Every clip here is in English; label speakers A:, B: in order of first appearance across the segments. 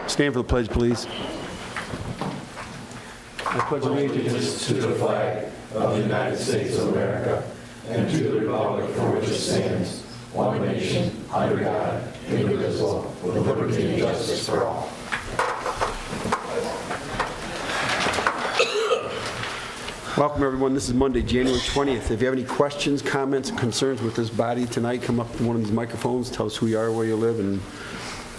A: Stand for the pledge, please.
B: I pledge allegiance to the flag of the United States of America and to the republic for which it stands, one nation, under God, indivisible, with liberty and justice for all.
A: Welcome, everyone. This is Monday, January 20th. If you have any questions, comments, concerns with this body tonight, come up to one of these microphones, tell us who you are, where you live, and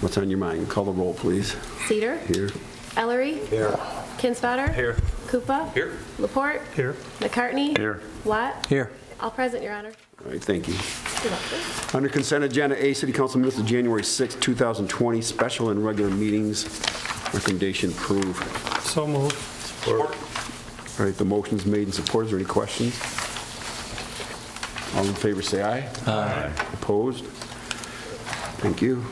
A: what's on your mind. Call the roll, please.
C: Cedar.
A: Here.
C: Ellery.
B: Here.
C: Kinsfater.
B: Here.
C: Koopa.
B: Here.
C: Laporte.
B: Here.
C: McCartney.
B: Here.
C: Watt.
B: Here.
C: All present, Your Honor.
A: All right, thank you.
C: You're welcome.
A: Under consent agenda A, City Council minutes of January 6, 2020, special and regular meetings. Recommendation approved.
B: So moved. Support.
A: All right, the motion's made and supported. Is there any questions? All in favor, say aye.
B: Aye.
A: Opposed? Thank you.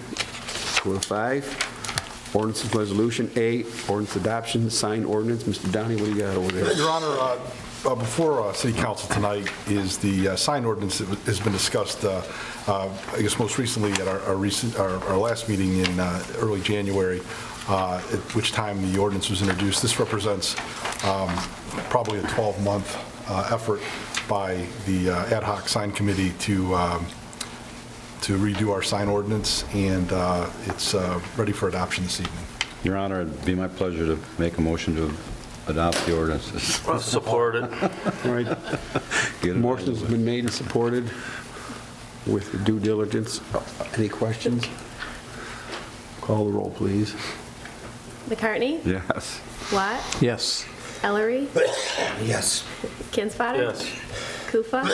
A: Go to 5. Ordinance resolution A, ordinance adoption, signed ordinance. Mr. Downey, what do you got over there?
D: Your Honor, before City Council tonight is the sign ordinance that has been discussed, I guess most recently at our last meeting in early January, at which time the ordinance was introduced. This represents probably a 12-month effort by the ad hoc sign committee to redo our sign ordinance, and it's ready for adoption this evening.
E: Your Honor, it'd be my pleasure to make a motion to adopt the ordinances.
B: I'll support it.
A: All right. Motion's been made and supported with due diligence. Any questions? Call the roll, please.
C: McCartney.
E: Yes.
C: Watt.
B: Yes.
C: Ellery.
B: Yes.
C: Kinsfater.
B: Yes.
C: Koopa.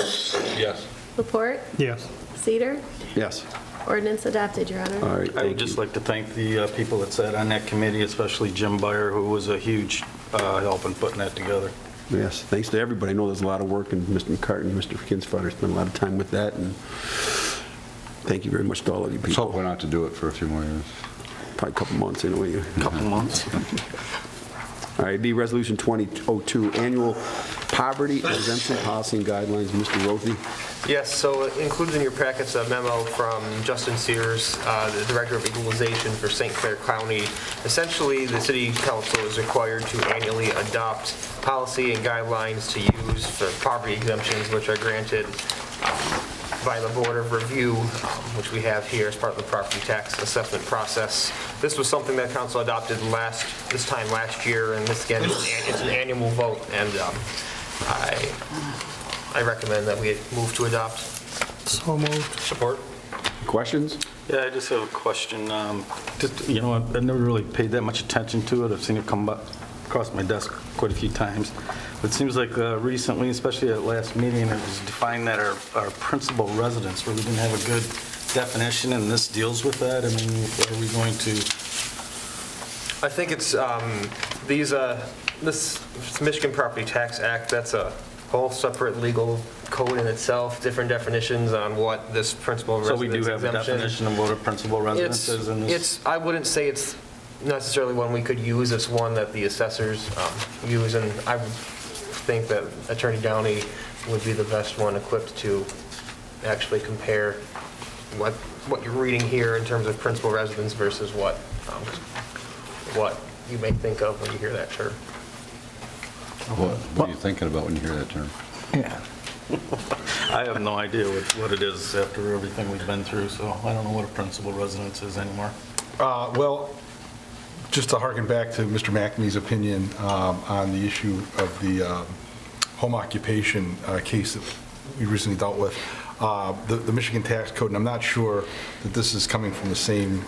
B: Yes.
C: Laporte.
B: Yes.
C: Cedar.
A: Yes.
C: Ordinance adopted, Your Honor.
A: All right,
F: I would
A: thank
F: just
A: you.
F: like to thank the people that sat on that committee, especially Jim Byer, who was a huge help in putting that together.
A: Yes, thanks to everybody. I know there's a lot of work, and Mr. McCartney, Mr. Kinsfater spent a lot of time with that, and thank you very much to all of you
E: Let's hope
A: people.
E: we're not to do it for a few more years.
A: Probably a couple months anyway.
F: Couple months.
A: All right, B, Resolution 2002, Annual Poverty Exemption Policy and Guidelines. Mr. Rothy.
G: Yes, so included in your packets a memo from Justin Sears, the Director of Equalization for St. Clair County. Essentially, the City Council is required to annually adopt policy and guidelines to use for poverty exemptions, which are granted by the Board of Review, which we have here as part of the property tax assessment process. This was something that Council adopted this time last year, and this again, it's an annual vote, and I recommend that we move to adopt.
B: So moved.
G: Support.
A: Questions?
F: Yeah, I just have a question. I've never really paid that much attention to it. I've seen it come across my desk quite a few times. But it seems like recently, especially at last meeting, it was defined that our principal residence really didn't have a good definition, and this deals with that. I mean, are we going to?
G: I think it's this Michigan Property Tax Act, that's a whole separate legal code in itself, different definitions on what this principal
F: So
G: residence
F: we do have a
G: exemption.
F: definition of what a principal residence is in this?
G: I wouldn't say it's necessarily one we could use. It's one that the assessors use, and I would think that Attorney Downey would be the best one equipped to actually compare what you're reading here in terms of principal residence versus what you may think of when you hear that term.
E: What are you thinking about when you hear that term?
F: I have no idea what it is after everything we've been through, so I don't know what a principal residence is anymore.
D: Well, just to harken back to Mr. McNamee's opinion on the issue of the home occupation case that we recently dealt with, the Michigan Tax Code, and I'm not sure that this is coming from the same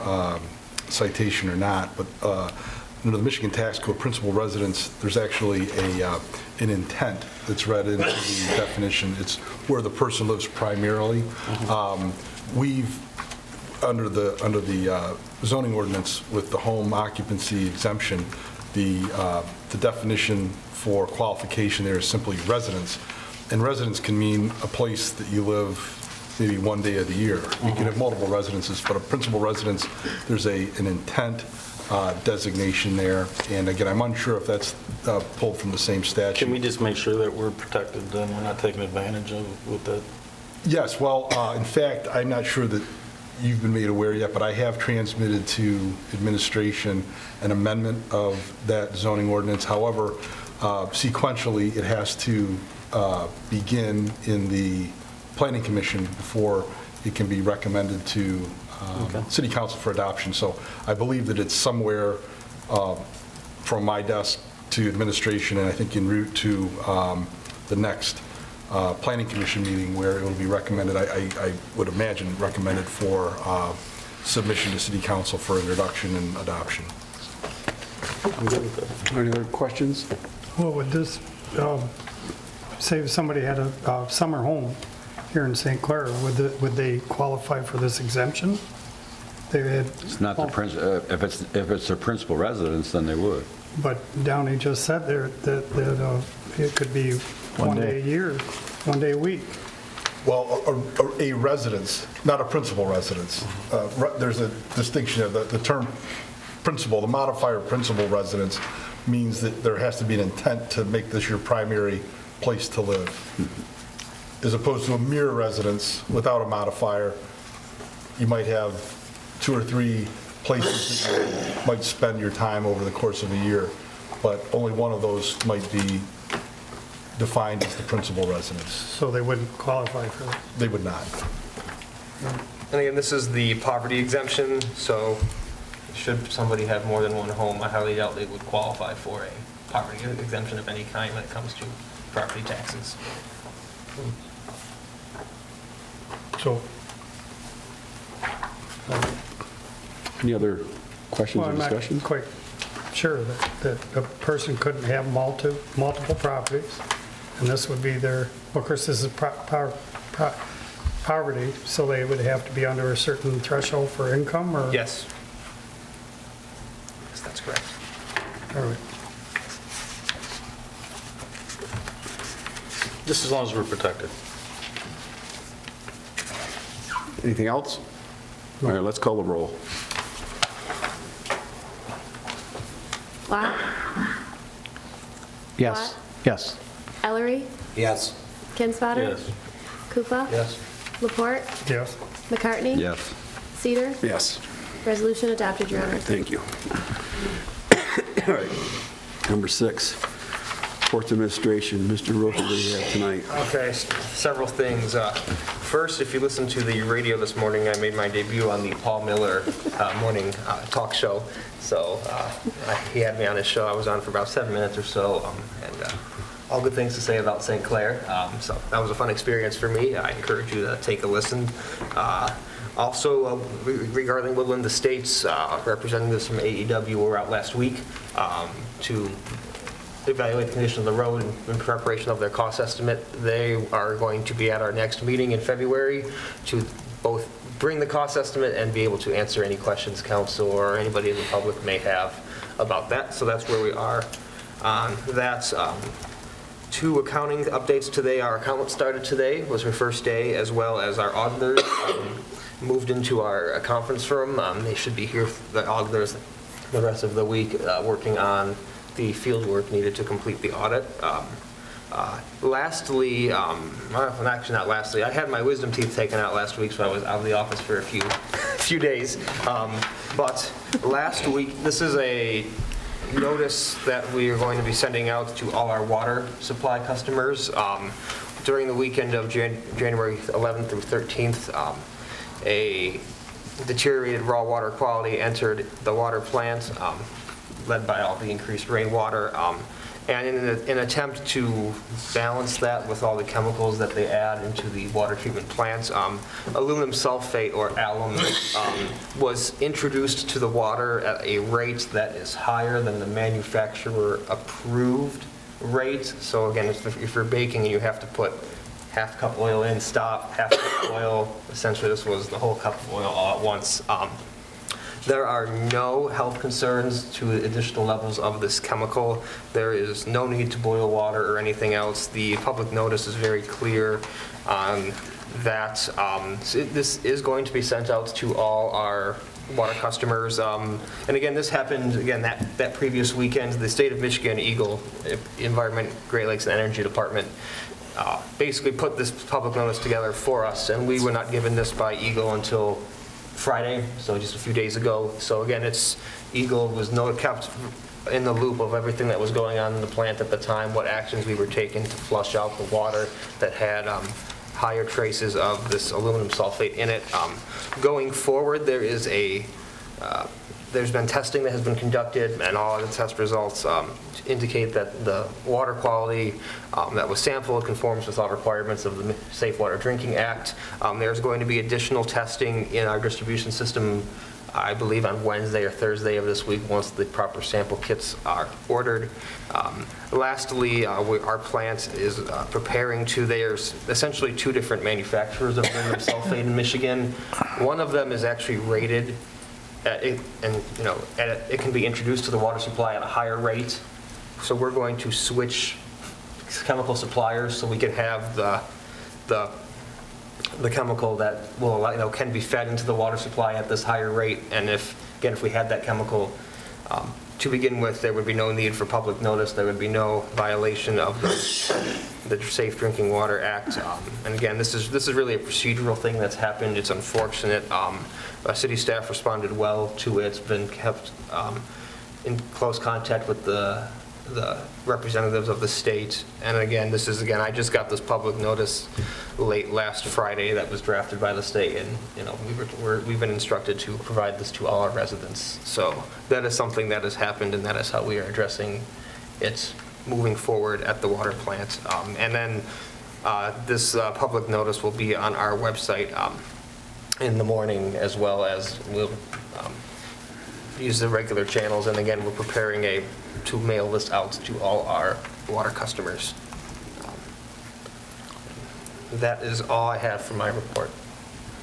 D: citation or not, but under the Michigan Tax Code, principal residence, there's actually an intent that's read into the definition. It's where the person lives primarily. We've under the zoning ordinance with the home occupancy exemption, the definition for qualification there is simply residence, and residence can mean a place that you live maybe one day of the year. You can have multiple residences, but a principal residence, there's an intent designation there, and again, I'm unsure if that's pulled from the same statute.
F: Can we just make sure that we're protected and we're not taken advantage of with that?
D: Yes, well, in fact, I'm not sure that you've been made aware yet, but I have transmitted to administration an amendment of that zoning ordinance. However, sequentially, it has to begin in the planning commission before it can be recommended to city council for adoption. So I believe that it's somewhere from my desk to administration, and I think en route to the next planning commission meeting where it will be recommended, I would imagine recommended for submission to city council for introduction and adoption.
F: I'm good with that.
A: Any other questions?
H: Well, would this, say if somebody had a summer home here in St. Clair, would they qualify for this exemption? They had.
E: It's not the if it's their principal residence, then they would.
H: But Downey just said there that it could be one day a year, one day a week.
D: Well, a residence, not a principal residence. There's a distinction of the term principal, the modifier principal residence means that there has to be an intent to make this your primary place to live, as opposed to a mere residence without a modifier. You might have 2 or 3 places that you might spend your time over the course of a year, but only one of those might be defined as the principal residence.
H: So they wouldn't qualify for it.
D: They would not.
G: And again, this is the poverty exemption, so should somebody have more than one home, I highly doubt they would qualify for a poverty exemption of any kind when it comes to property taxes.
H: So,
A: Any other questions
H: well,
A: or
H: I'm not
A: discussion?
H: quite sure that a person couldn't have multiple properties, and this would be their, well, of course, this is poverty, so they would have to be under a certain threshold for income, or?
G: Yes. Yes, that's correct.
H: All right.
F: Just as long as we're protected.
A: Anything else? All right, let's call the roll.
C: Lot?
I: Yes. Yes.
C: Ellery?
I: Yes.
C: Kinsfater?
F: Yes.
C: Kufa?
F: Yes.
C: Laporte?
H: Yes.
C: McCartney?
E: Yes.
C: Cedar?
A: Yes.
C: Resolution adopted, Your Honor.
A: Thank you. All right. Number 6, Courts Administration. Mr. Rocha, what do you have tonight?
G: Okay, several things. First, if you listened to the radio this morning, I made my debut on the Paul Miller morning talk show. So he had me on his show. I was on for about 7 minutes or so, and all good things to say about St. Clair. So that was a fun experience for me. I encourage you to take a listen. Also, regarding Woodland Estates, representatives from AEW were out last week to evaluate the condition of the road in preparation of their cost estimate. They are going to be at our next meeting in February to both bring the cost estimate and be able to answer any questions council or anybody in the public may have about that. So that's where we are on that. 2 accounting updates today. Our accountant started today, was her first day, as well as our auditors moved into our conference room. They should be here, the auditors, the rest of the week working on the field work needed to complete the audit. Lastly, actually not lastly, I had my wisdom teeth taken out last week, so I was out of the office for a few days. But last week, this is a notice that we are going to be sending out to all our water supply customers. During the weekend of January 11th through 13th, a deteriorated raw water quality entered the water plant, led by all the increased rainwater. And in an attempt to balance that with all the chemicals that they add into the water treatment plants, aluminum sulfate, or alum, was introduced to the water at a rate that is higher than the manufacturer approved rate. So again, if you're baking and you have to put half cup oil in, stop, half cup oil, essentially this was the whole cup of oil all at once. There are no health concerns to additional levels of this chemical. There is no need to boil water or anything else. The public notice is very clear on that. This is going to be sent out to all our water customers. And again, this happened, again, that previous weekend. The state of Michigan, Eagle, Environment, Great Lakes and Energy Department, basically put this public notice together for us, and we were not given this by Eagle until Friday, so just a few days ago. So again, Eagle was kept in the loop of everything that was going on in the plant at the time, what actions we were taking to flush out the water that had higher traces of this aluminum sulfate in it. Going forward, there's been testing that has been conducted, and all of the test results indicate that the water quality that was sampled conforms with all requirements of the Safe Water Drinking Act. There's going to be additional testing in our distribution system, I believe on Wednesday or Thursday of this week, once the proper sample kits are ordered. Lastly, our plant is preparing there's essentially 2 different manufacturers of aluminum sulfate in Michigan. One of them is actually rated it can be introduced to the water supply at a higher rate. So we're going to switch chemical suppliers so we can have the chemical that will allow, can be fed into the water supply at this higher rate. And if we had that chemical to begin with, there would be no need for public notice. There would be no violation of the Safe Drinking Water Act. And again, this is really a procedural thing that's happened. It's unfortunate. City staff responded well to it. It's been kept in close contact with the representatives of the state. And again, I just got this public notice late last Friday that was drafted by the state, and we've been instructed to provide this to all our residents. So that is something that has happened, and that is how we are addressing it moving forward at the water plant. And then this public notice will be on our website in the morning, as well as we'll use the regular channels. And again, we're preparing to mail this out to all our water customers. That is all I have for my report.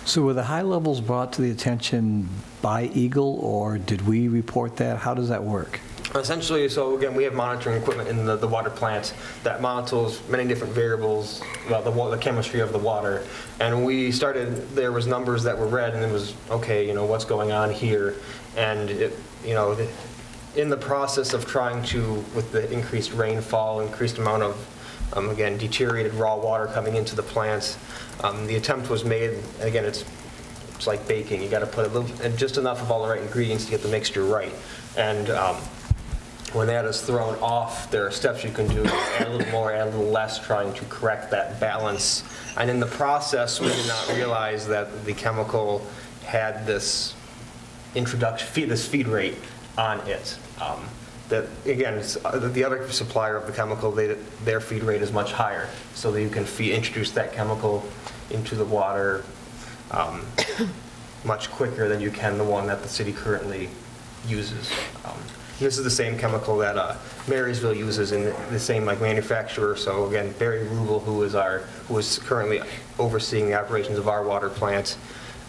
I: So were the high levels brought to the attention by Eagle, or did we report that? How does that work?
G: Essentially, so again, we have monitoring equipment in the water plant that monitors many different variables, well, the chemistry of the water. And when we started, there was numbers that were red, and it was, okay, what's going on here? And in the process of trying to, with the increased rainfall, increased amount of, again, deteriorated raw water coming into the plants, the attempt was made, and again, it's like baking. You got to put just enough of all the right ingredients to get the mixture right. And when that is thrown off, there are steps you can do, add a little more, add a little less, trying to correct that balance. And in the process, we did not realize that the chemical had this feed rate on it. That again, the other supplier of the chemical, their feed rate is much higher, so that you can introduce that chemical into the water much quicker than you can the one that the city currently uses. This is the same chemical that Marysville uses in the same manufacturer. So again, Barry Rubel, who is currently overseeing the operations of our water plant,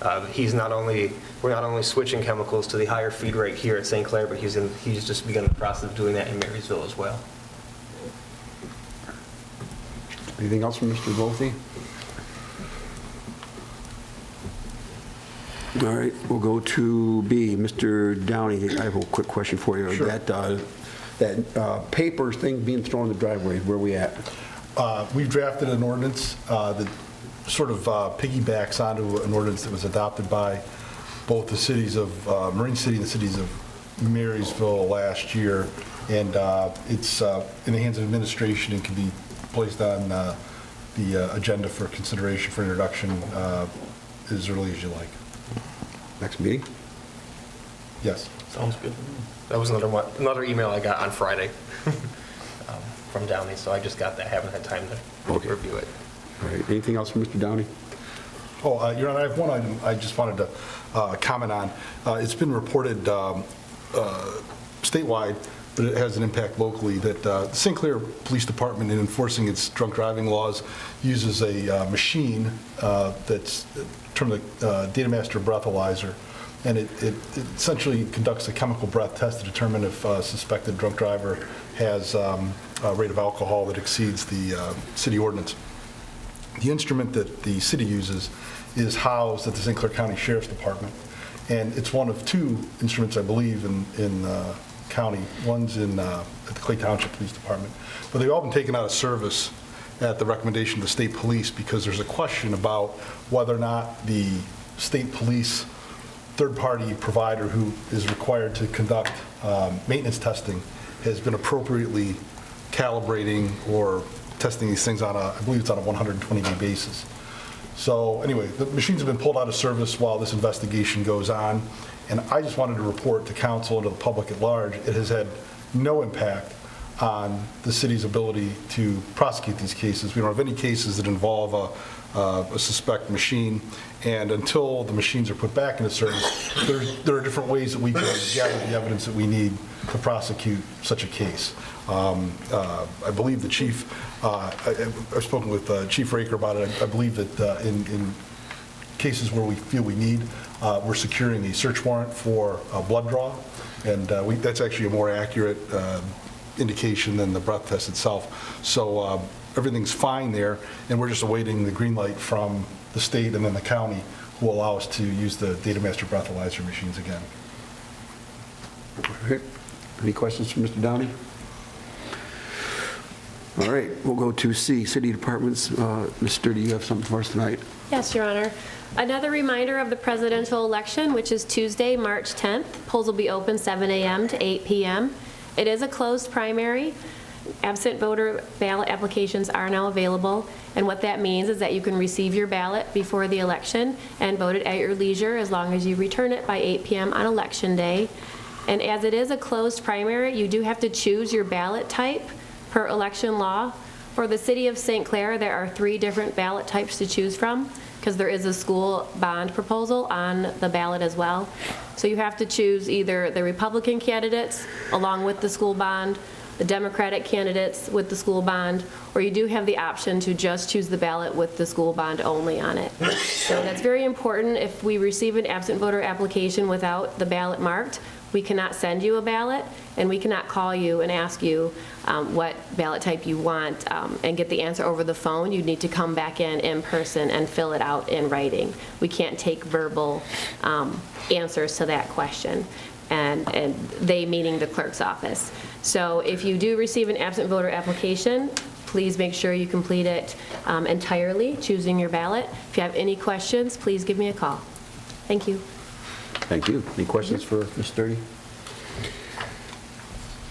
G: we're not only switching chemicals to the higher feed rate here at St. Clair, but he's just begun the process of doing that in Marysville as well.
A: Anything else from Mr. Volpe? All right, we'll go to B. Mr. Downey, I have a quick question for you.
D: Sure.
A: That paper thing being thrown in the driveway, where are we at?
D: We've drafted an ordinance that sort of piggybacks onto an ordinance that was adopted by both the cities of Marine City and the cities of Marysville last year. And it's in the hands of administration and can be placed on the agenda for consideration for introduction as early as you like.
A: Next meeting?
D: Yes.
G: Sounds good. That was another email I got on Friday from Downey, so I just got that. I haven't had time to review it.
A: All right, anything else from Mr. Downey?
D: Oh, Your Honor, I have one item I just wanted to comment on. It's been reported statewide, but it has an impact locally, that the St. Clair Police Department, in enforcing its drunk driving laws, uses a machine that's termed the Data Master breathalyzer, and it essentially conducts a chemical breath test to determine if a suspected drunk driver has a rate of alcohol that exceeds the city ordinance. The instrument that the city uses is housed at the St. Clair County Sheriff's Department, and it's one of 2 instruments, I believe, in the county. One's at the Clay Township Police Department, but they've all been taken out of service at the recommendation of the state police, because there's a question about whether or not the state police third-party provider who is required to conduct maintenance testing has been appropriately calibrating or testing these things on I believe it's on a 120-day basis. So anyway, the machines have been pulled out of service while this investigation goes on, and I just wanted to report to council and to the public at large, it has had no impact on the city's ability to prosecute these cases. We don't have any cases that involve a suspect machine, and until the machines are put back into service, there are different ways that we can gather the evidence that we need to prosecute such a case. I believe the chief, I've spoken with Chief Raker about it. I believe that in cases where we feel we need, we're securing a search warrant for a blood draw, and that's actually a more accurate indication than the breath test itself. So everything's fine there, and we're just awaiting the green light from the state and then the county, who will allow us to use the Datamaster breathalyzer machines again.
A: All right. Any questions from Mr. Downey? All right, we'll go to C, City Departments. Ms. Sturdy, you have something for us tonight?
C: Yes, Your Honor. Another reminder of the presidential election, which is Tuesday, March 10th. Polls will be open 7 a.m. to 8 p.m. It is a closed primary. Absent voter ballot applications are now available, and what that means is that you can receive your ballot before the election and vote it at your leisure as long as you return it by 8 p.m. on Election Day. And as it is a closed primary, you do have to choose your ballot type per election law. For the city of St. Clair, there are 3 different ballot types to choose from, because there is a school bond proposal on the ballot as well. So you have to choose either the Republican candidates along with the school bond, the Democratic candidates with the school bond, or you do have the option to just choose the ballot with the school bond only on it. So that's very important. If we receive an absent voter application without the ballot marked, we cannot send you a ballot, and we cannot call you and ask you what ballot type you want and get the answer over the phone. You need to come back in person and fill it out in writing. We can't take verbal answers to that question, and they meaning the clerk's office. So if you do receive an absent voter application, please make sure you complete it entirely, choosing your ballot. If you have any questions, please give me a call. Thank you.
A: Thank you. Any questions for Ms. Sturdy?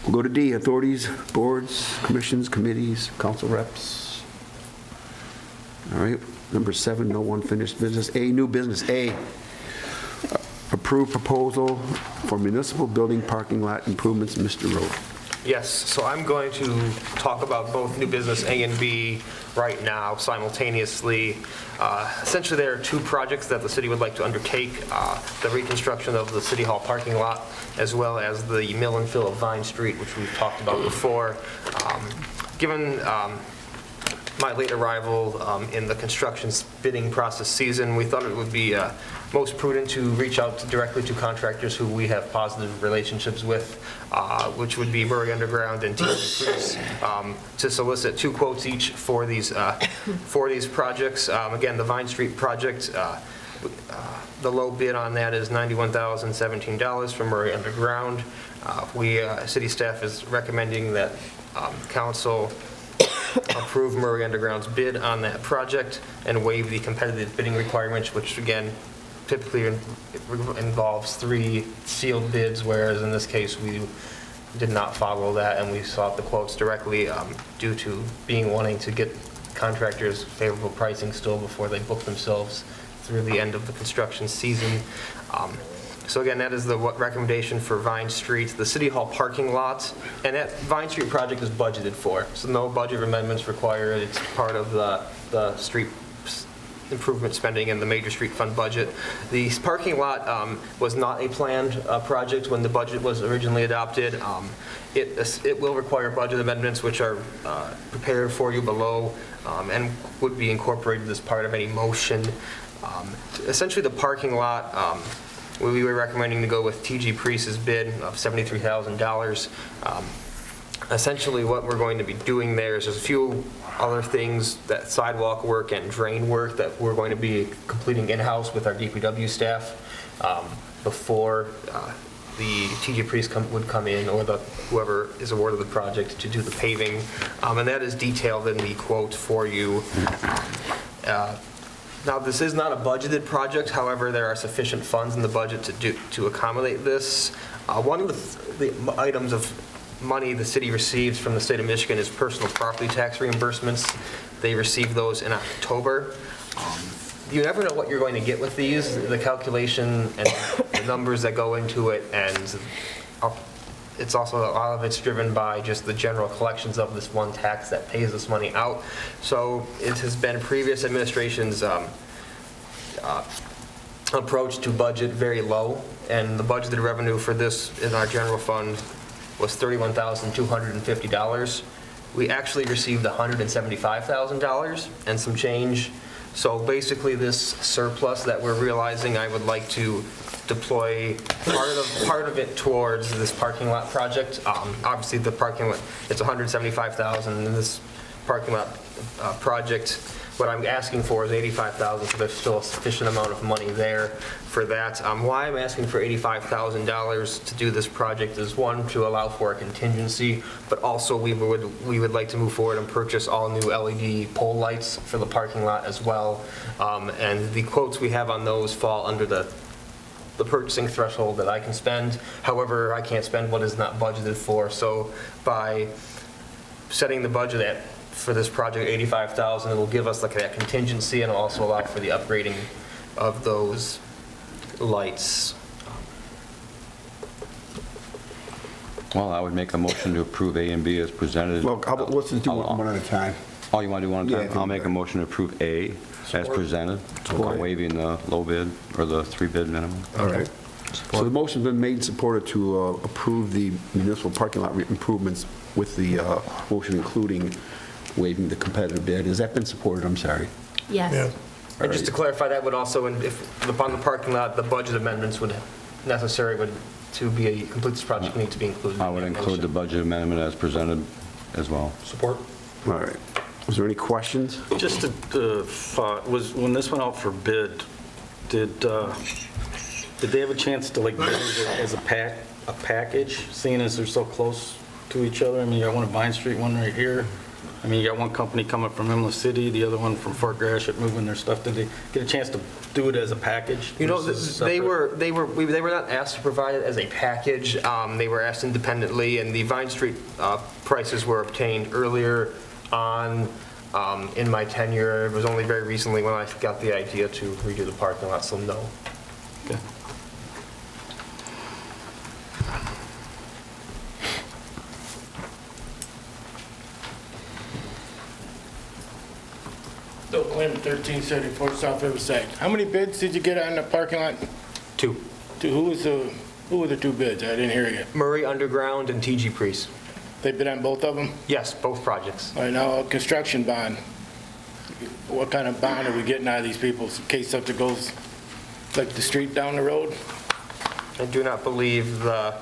A: We'll go to D, authorities, boards, commissions, committees, council reps. All right. Number 7, no unfinished business. A, new business. A, approve proposal for municipal building parking lot improvements. Mr. Rowe.
G: Yes, so I'm going to talk about both new business A and B right now simultaneously. Essentially, there are 2 projects that the city would like to undertake, the reconstruction of the City Hall parking lot, as well as the mill and fill of Vine Street, which we've talked about before. Given my late arrival in the construction bidding process season, we thought it would be most prudent to reach out directly to contractors who we have positive relationships with, which would be Murray Underground and TG Priest, to solicit 2 quotes each for these projects. Again, the Vine Street project, the low bid on that is $91,017 from Murray Underground. City staff is recommending that council approve Murray Underground's bid on that project and waive the competitive bidding requirements, which again typically involves 3 sealed bids, whereas in this case we did not follow that, and we sought the quotes directly due to wanting to get contractors favorable pricing still before they book themselves through the end of the construction season. So again, that is the recommendation for Vine Street. The City Hall parking lot, and that Vine Street project is budgeted for, so no budget amendments required. It's part of the street improvement spending in the major street fund budget. The parking lot was not a planned project when the budget was originally adopted. It will require budget amendments, which are prepared for you below and would be incorporated as part of any motion. Essentially, the parking lot, we were recommending to go with TG Priest's bid of $73,000. Essentially, what we're going to be doing there is there's a few other things, that sidewalk work and drain work that we're going to be completing in-house with our DPW staff before the TG Priest would come in, or whoever is awarded the project, to do the paving. And that is detailed in the quote for you. Now, this is not a budgeted project, however, there are sufficient funds in the budget to accommodate this. One of the items of money the city receives from the state of Michigan is personal property tax reimbursements. They receive those in October. You never know what you're going to get with these, the calculation and the numbers that go into it, and it's also, a lot of it's driven by just the general collections of this one tax that pays this money out. So it has been previous administrations' approach to budget very low, and the budgeted revenue for this in our general fund was $31,250. We actually received $175,000 and some change. So basically this surplus that we're realizing, I would like to deploy part of it towards this parking lot project. Obviously the parking lot, it's $175,000 in this parking lot project. What I'm asking for is $85,000, so there's still a sufficient amount of money there for that. Why I'm asking for $85,000 to do this project is, one, to allow for a contingency, but also we would like to move forward and purchase all new LED pole lights for the parking lot as well. And the quotes we have on those fall under the purchasing threshold that I can spend. However, I can't spend what is not budgeted for. So by setting the budget for this project, $85,000, it will give us like that contingency and also allow for the upgrading of those lights.
E: Well, I would make a motion to approve A and B as presented.
A: Well, how about, let's just do one at a time.
E: Oh, you want to do one at
A: Yeah,
E: a
A: I
E: time?
A: think
E: I'll make a
A: that-
E: motion to approve A as presented,
A: Support.
E: waiving the low bid or the 3 bid minimum.
A: All right. So the motion's been made and supported to approve the municipal parking lot improvements with the motion including waiving the competitive bid. Has that been supported? I'm sorry.
C: Yes.
G: And just to clarify, that would also, if upon the parking lot, the budget amendments to complete this project need to be included.
E: I would include the budget amendment as presented as well.
G: Support.
A: All right. Was there any questions?
F: Just a thought, when this went out for bid, did they have a chance to like bid it as a package, seeing as they're so close to each other? I mean, you got one at Vine Street, one right here. I mean, you got one company coming from Inlet City, the other one from Fort Gratiot moving their stuff. Did they get a chance to do it as a package?
G: You know,
F: versus
G: they
F: separate?
G: were not asked to provide it as a package. They were asked independently, and the Vine Street prices were obtained earlier on in my tenure. It was only very recently when I got the idea to redo the parking lot, so no.
F: Okay.
J: Bill Clem, 1374 South Riverside. How many bids did you get on the parking lot?
G: Two.
J: Who were the two bids? I didn't hear you.
G: Murray Underground and TG Priest.
J: They bid on both of them?
G: Yes, both projects.
J: All right, now, a construction bond. What kind of bond are we getting out of these people in case something goes like the street down the road?
G: I do not believe the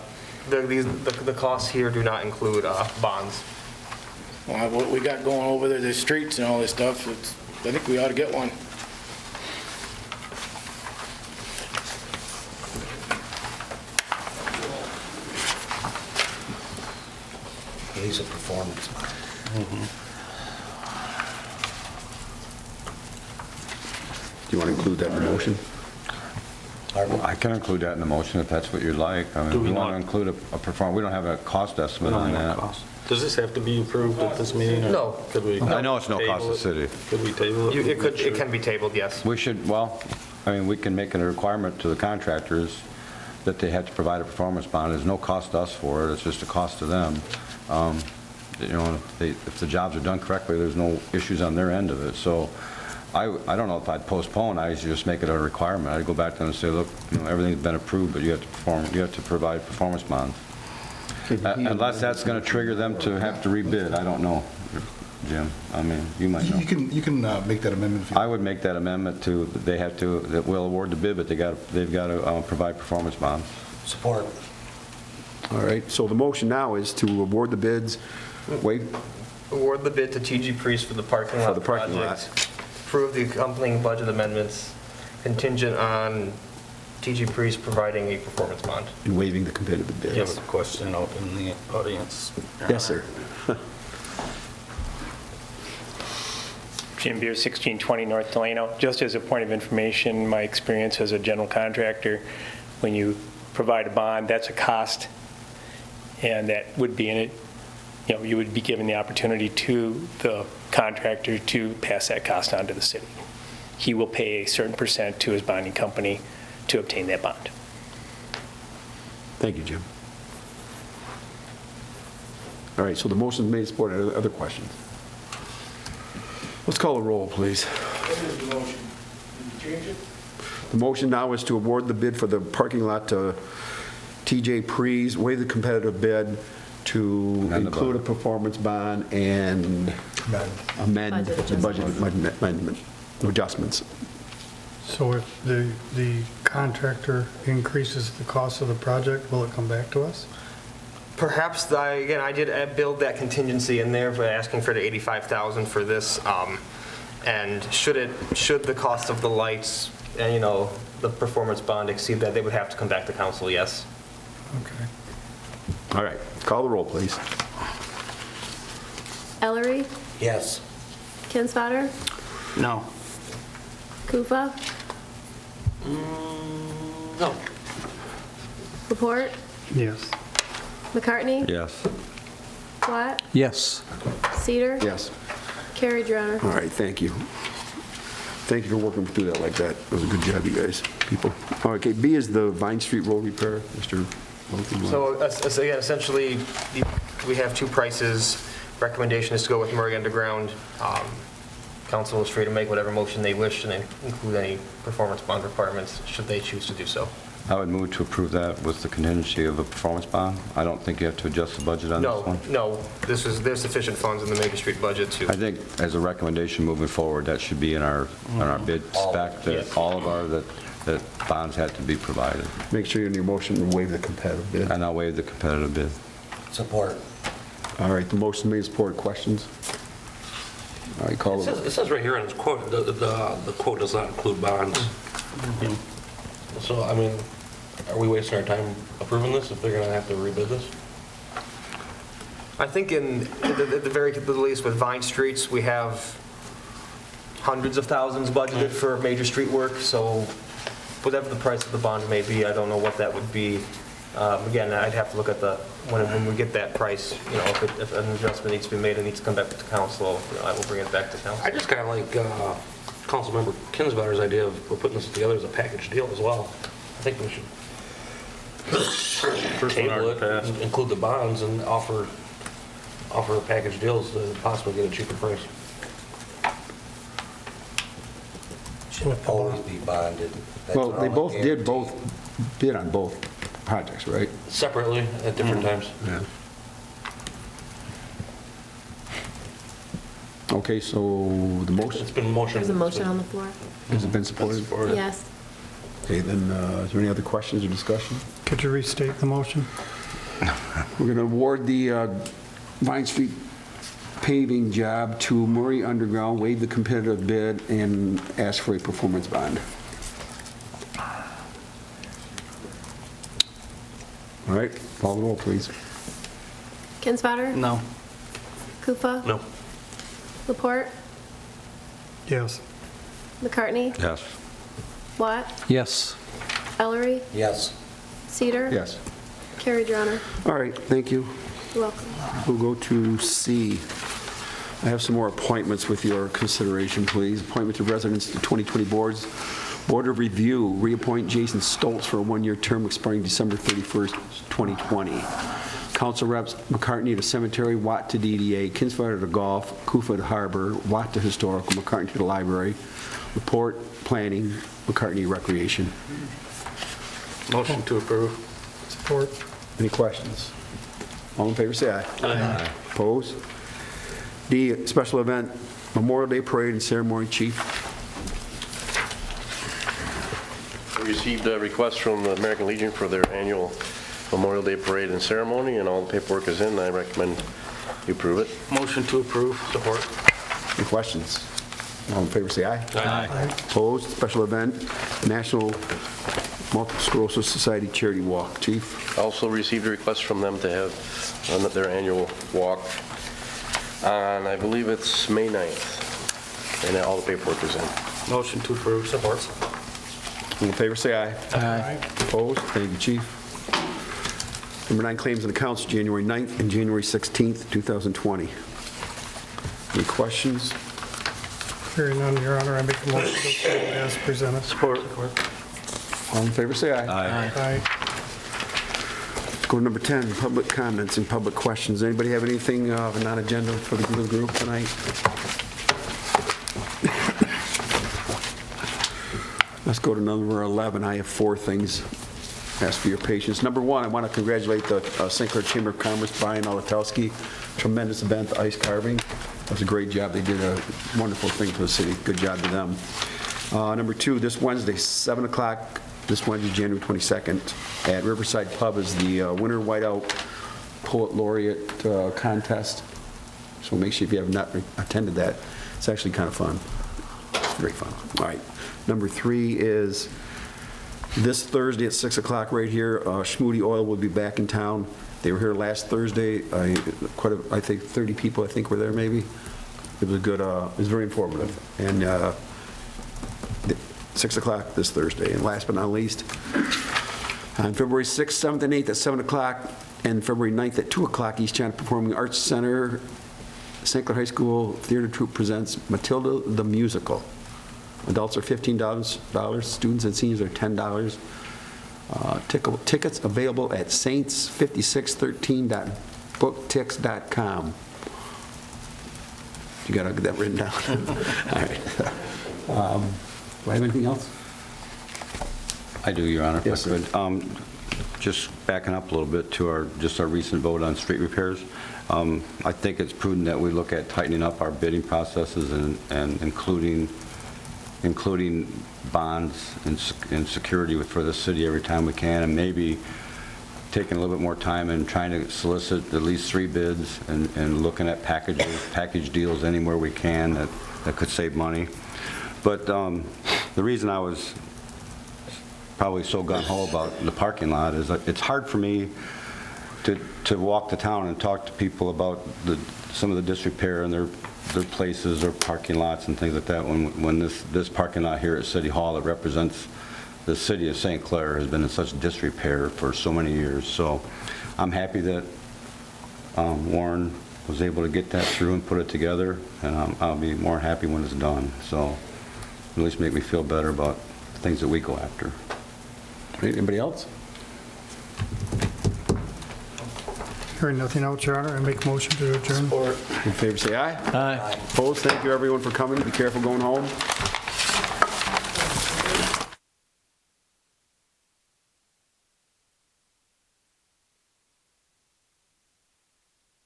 G: costs here do not include bonds.
J: Well, what we got going over there, the streets and all this stuff, I think we ought to get one.
K: He's a performance man.
A: Do you want to include that in the motion?
E: I can include that in the motion if that's what you'd like. I mean,
F: Do
E: if
F: we
E: you want
F: not-
E: to include a perform, we don't have a cost estimate on that.
F: Does this have to be approved at this meeting? or
G: No.
F: Could we?
E: I know it's no cost to the city.
F: Could we table it?
G: It can be tabled, yes.
E: We should, well, I mean, we can make it a requirement to the contractors that they have to provide a performance bond. There's no cost to us for it, it's just a cost to them. You know, if the jobs are done correctly, there's no issues on their end of it. So I don't know if I'd postpone, I'd just make it a requirement. I'd go back to them and say, look, you know, everything's been approved, but you have to provide performance bonds. Unless that's going to trigger them to have to rebid, I don't know, Jim. I mean, you might know.
D: You can make that amendment if you
E: I would make that amendment to, that we'll award the bid, but they've got to provide performance bonds.
K: Support.
A: All right, so the motion now is to award the bids,
G: Award the bid to TG Priest for the parking lot
A: For the parking lot.
G: project. Approve the accompanying budget amendments contingent on TG Priest providing a performance bond.
A: and waiving the competitive
F: You have
A: bids.
F: a question out in the audience.
A: Yes, sir.
L: Jim Beer, 1620 North Delano. Just as a point of information, my experience as a general contractor, when you provide a bond, that's a cost, and that would be in it. You would be given the opportunity to the contractor to pass that cost on to the city. He will pay a certain percent to his bonding company to obtain that bond.
A: Thank you, Jim. All right, so the motion is made and supported. Other questions? Let's call a roll, please.
J: What is the motion? Did you change it?
A: The motion now is to award the bid for the parking lot to TJ Prees, waive the competitive bid to
E: Amend the
A: include a
E: bond.
A: performance bond and amend the budget amendment, adjustments.
H: So if the contractor increases the cost of the project, will it come back to us?
G: Perhaps, again, I did build that contingency in there for asking for the $85,000 for this. And should the cost of the lights and, the performance bond exceed that, they would have to come back to council, yes.
H: Okay.
A: All right, call the roll, please.
C: Ellery,
K: Yes.
C: Kinsfater,
F: No.
C: Kufa,
B: No.
C: Report,
H: Yes.
C: McCartney,
E: Yes.
C: Watt,
I: Yes.
C: Cedar.
A: Yes.
C: Carried, Your Honor.
A: All right, thank you. Thank you for working through that like that. That was a good job, you guys, people. All right, okay, B is the Vine Street Road repair, Mr. Wilson.
G: So again, essentially, we have two prices. Recommendation is to go with Murray Underground. Council is free to make whatever motion they wish and include any performance bond requirements, should they choose to do so.
E: I would move to approve that with the contingency of a performance bond. I don't think you have to adjust the budget on this one.
G: No, there's sufficient funds in the Major Street budget to.
E: I think as a recommendation moving forward, that should be in our bid spec, that all of our, that bonds had to be provided.
A: Make sure in your motion to waive the competitive bid.
E: And I'll waive the competitive bid.
K: Support.
A: All right, the motion made, supported. Questions? All right, call the roll.
B: It says right here in its quote, the quote does not include bonds. So, I mean, are we wasting our time approving this if they're going to have to rebid this?
G: I think at the very least with Vine Streets, we have hundreds of thousands budgeted for major street work, so whatever the price of the bond may be, I don't know what that would be. Again, I'd have to look at when we get that price, if an adjustment needs to be made, it needs to come back to council, I will bring it back to council.
B: I just kind of like Councilmember Kinsvatter's idea of putting this together as a package deal as well. I think we should table it, and include the bonds, and offer package deals to possibly get a cheaper price.
K: Should always be bonded. That's
A: Well, they
K: all
A: both did
K: guaranteed.
A: bid on both projects, right?
B: Separately at different times.
A: Yeah. Okay, so the motion,
B: It's been motioned.
C: There's a motion on the floor.
A: has it been supported?
C: Yes.
A: Okay, then, is there any other questions or discussion?
H: Could you restate the motion?
A: We're going to award the Vine Street paving job to Murray Underground, waive the competitive bid, and ask for a performance bond. All right, call the roll, please.
C: Kinsfater,
F: No.
C: Kufa,
B: No.
C: Report,
H: Yes.
C: McCartney,
E: Yes.
C: Watt,
I: Yes.
C: Ellery,
K: Yes.
C: Cedar.
A: Yes.
C: Carried, Your Honor.
A: All right, thank you.
C: You're welcome.
A: We'll go to C. I have some more appointments with your consideration, please. Appointment to residents to 2020 boards. Board of Review, reappoint Jason Stoltz for a one-year term expiring December 31st, 2020. Council reps McCartney to Cemetery, Watt to DDA, Kinsfather to Golf, Kufa to Harbor, Watt to Historical, McCartney to the Library. Report, Planning, McCartney Recreation.
F: Motion to approve.
H: Support.
A: Any questions? All in favor, say aye. Aye. Opposed? D, special event, Memorial Day Parade and Ceremony Chief.
M: We received a request from the American Legion for their annual Memorial Day Parade and Ceremony, and all the paperwork is in. I recommend you approve it.
F: Motion to approve. Support.
A: Any questions? All in favor, say aye.
F: Aye.
A: Opposed? Special event, National Multiple Sclerosis Society Charity Walk. Chief?
M: Also received a request from them to have their annual walk on, I believe it's May 9th. and all the paperwork is in.
F: Motion to approve. Support.
A: All in favor, say aye.
I: Aye.
A: Opposed? Thank you, Chief. Number 9, claims and accounts, January 9th and January 16th, 2020. Any questions?
H: Hearing none, Your Honor, I make a motion to approve as presented.
F: Support.
A: All in favor, say aye.
H: Aye.
A: Let's go to number 10, public comments and public questions. Anybody have anything of a non-agenda for the group tonight? Let's go to number 11. I have 4 things. Ask for your patience. Number 1, I want to congratulate the St. Clair Chamber of Commerce, Brian Olatowski. Tremendous event, the ice carving. That was a great job. They did a wonderful thing for the city. Good job to them. Number 2, this Wednesday, 7 o'clock, this Wednesday, January 22nd, at Riverside Pub is the Winter Whiteout Poet Laureate contest. So make sure if you have not attended that, it's actually kind of fun. Great fun. All right. Number 3 is this Thursday at 6 o'clock right here, Schmoody Oil will be back in town. They were here last Thursday. I think 30 people, I think, were there maybe. It was a good, it was very informative. And 6 o'clock this Thursday. And last but not least, on February 6th, 7th, and 8th at 7 o'clock, and February 9th at 2 o'clock, East China Performing Arts Center, St. Clair High School Theater Troupe presents Matilda the Musical. Adults are $15, students and seniors are $10. Tickets available at saints5613.booktix.com. You got to get that written down. All right. Do I have anything else?
E: I do, Your Honor, if I
A: Yes, sir.
E: could. Just backing up a little bit to our recent vote on street repairs. I think it's prudent that we look at tightening up our bidding processes and including bonds and security for the city every time we can, and maybe taking a little bit more time and trying to solicit at least 3 bids and looking at package deals anywhere we can that could save money. But the reason I was probably so gung-ho about the parking lot is that it's hard for me to walk the town and talk to people about some of the disrepair and their places or parking lots and things like that when this parking lot here at City Hall that represents the city of St. Clair has been in such disrepair for so many years. So I'm happy that Warren was able to get that through and put it together, and I'll be more happy when it's done. So at least make me feel better about things that we go after.
A: Anybody else?
H: Hearing nothing else, Your Honor, I make a motion to adjourn.
A: In favor, say aye.
I: Aye.
A: Opposed? Thank you, everyone, for coming. Be careful going home.